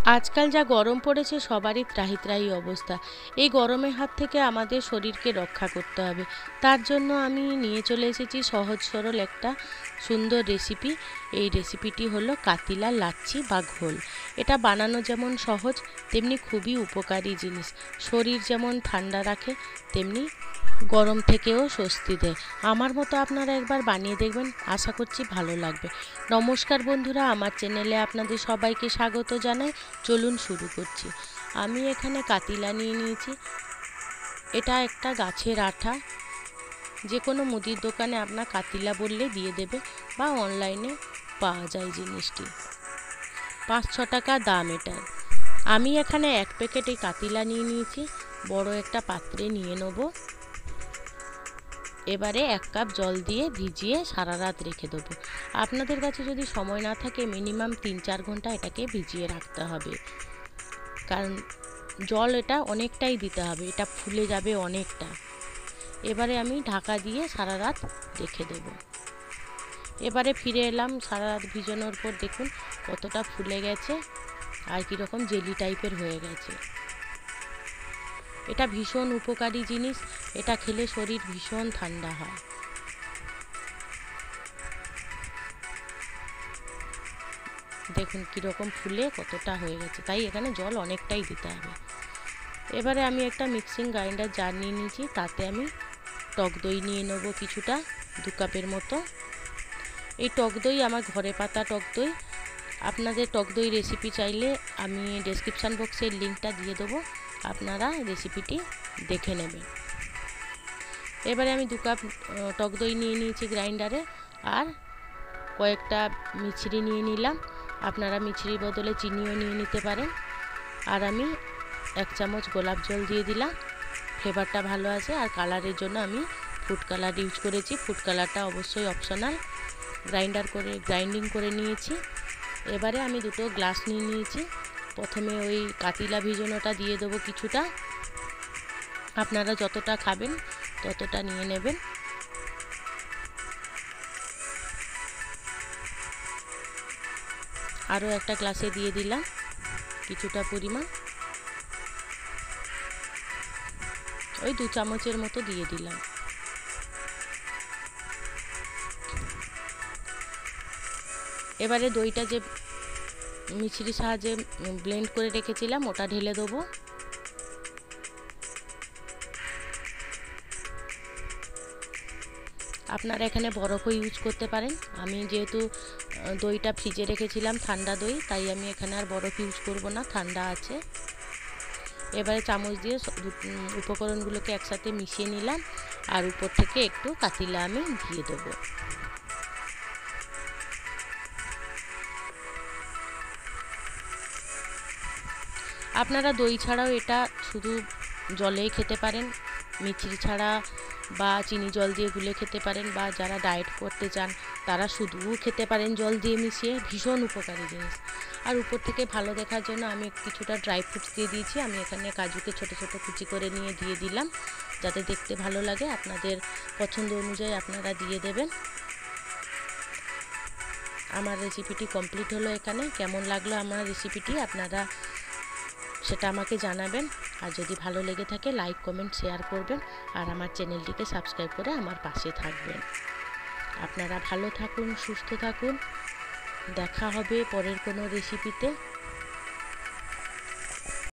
আজকাল যা গরম পড়েছে সবারই ত্রাহি ত্রাহি অবস্থা। এই গরমের হাত থেকে আমাদের শরীরকে রক্ষা করতে হবে। তার জন্য আমি নিয়ে চলে এসেছি সহজ সরল একটা সুন্দর রেসিপি। এই রেসিপিটি হলো কাতিলা লাচ্ছি বা ঘোল। এটা বানানো যেমন সহজ তেমনি খুবই উপকারী জিনিস। শরীর যেমন ঠান্ডা রাখে তেমনি গরম থেকেও স্বস্তি দেয়। আমার মতো আপনারা একবার বানিয়ে দেখবেন, আশা করছি ভালো লাগবে। নমস্কার বন্ধুরা, আমার চ্যানেলে আপনাদের সবাইকে স্বাগত জানাই। চলুন শুরু করছি। আমি এখানে কাতিলা নিয়ে নিয়েছি। এটা একটা গাছের আঠা। যে কোনো মুদির দোকানে আপনার কাতিলা বললে দিয়ে দেবে বা অনলাইনে পাওয়া যায় জিনিসটি। 5-6 টাকা দাম এটার। আমি এখানে 1 প্যাকেট এই কাতিলা নিয়ে নিয়েছি। বড় একটা পাত্রে নিয়ে নেব। এবারে 1 কাপ জল দিয়ে ভিজিয়ে সারা রাত রেখে দেবো। আপনাদের কাছে যদি সময় না থাকে মিনিমাম 3-4 ঘন্টা এটাকে ভিজিয়ে রাখতে হবে, কারণ জল এটা অনেকটাই দিতে হবে, এটা ফুলে যাবে অনেকটা। এবারে আমি ঢাকা দিয়ে সারা রাত রেখে দেব। এবারে ফিরে এলাম সারা রাত ভিজানোর পর। দেখুন কতটা ফুলে গেছে আর কীরকম জেলি টাইপের হয়ে গেছে। এটা ভীষণ উপকারী জিনিস। এটা খেলে শরীর ভীষণ ঠান্ডা হয়। দেখুন কীরকম ফুলে কতটা হয়ে গেছে, তাই এখানে জল অনেকটাই দিতে হবে। এবারে আমি একটা মিক্সিং গ্রাইন্ডার জার নিয়ে নিয়েছি, তাতে আমি টক দই নিয়ে নেব কিছুটা, 2 কাপের মতো। এই টক দই আমার ঘরে পাতা টক দই। আপনাদের টক দই রেসিপি চাইলে আমি ডেসক্রিপশান বক্সের লিঙ্কটা দিয়ে দেবো, আপনারা রেসিপিটি দেখে নেবেন। এবারে আমি 2 কাপ টক দই নিয়ে নিয়েছি গ্রাইন্ডারে, আর কয়েকটা মিছরি নিয়ে নিলাম। আপনারা মিছরির বদলে চিনিও নিয়ে নিতে পারেন। আর আমি 1 চামচ গোলাপ জল দিয়ে দিলাম, ফ্লেভারটা ভালো আছে। আর কালারের জন্য আমি ফুড কালার ইউজ করেছি। ফুড কালারটা অবশ্যই অপশনাল। গ্রাইন্ডিং করে নিয়েছি। এবারে আমি 2টো গ্লাস নিয়ে নিয়েছি। প্রথমে ওই কাতিলা ভিজানোটা দিয়ে দেবো কিছুটা। আপনারা যতটা খাবেন ততটা নিয়ে নেবেন। আরও একটা গ্লাসে দিয়ে দিলাম কিছুটা পরিমাণ, ওই 2 চামচের মতো দিয়ে দিলাম। এবারে দইটা যে মিছরির সাহায্যে ব্লেন্ড করে রেখেছিলাম ওটা ঢেলে দেবো। আপনারা এখানে বরফও ইউজ করতে পারেন। আমি যেহেতু দইটা ফ্রিজে রেখেছিলাম ঠান্ডা দই, তাই আমি এখানে আর বরফ ইউজ করব না, ঠান্ডা আছে। এবারে চামচ দিয়ে উপকরণগুলোকে একসাথে মিশিয়ে নিলাম, আর উপর থেকে একটু কাতিলা আমি দিয়ে দেবো। আপনারা দই ছাড়াও এটা শুধু জলেই খেতে পারেন, মিছরি ছাড়া বা চিনি জল দিয়ে গুলে খেতে পারেন, বা যারা ডায়েট করতে চান তারা শুধুও খেতে পারেন জল দিয়ে মিশিয়ে। ভীষণ উপকারী জিনিস। আর উপর থেকে ভালো দেখার জন্য আমি কিছুটা ড্রাই ফ্রুটস দিয়ে দিয়েছি। আমি এখানে কাজুকে ছোট ছোট কুচি করে নিয়ে দিয়ে দিলাম, যাতে দেখতে ভালো লাগে। আপনাদের পছন্দ অনুযায়ী আপনারা দিয়ে দেবেন। আমার রেসিপিটি কমপ্লিট হলো এখানে। কেমন লাগলো আমার রেসিপিটি আপনারা সেটা আমাকে জানাবেন। আর যদি ভালো লেগে থাকে লাইক কমেন্ট শেয়ার করবেন, আর আমার চ্যানেলটিকে সাবস্ক্রাইব করে আমার পাশে থাকবেন। আপনারা ভালো থাকুন, সুস্থ থাকুন। দেখা হবে পরের কোনো রেসিপিতে।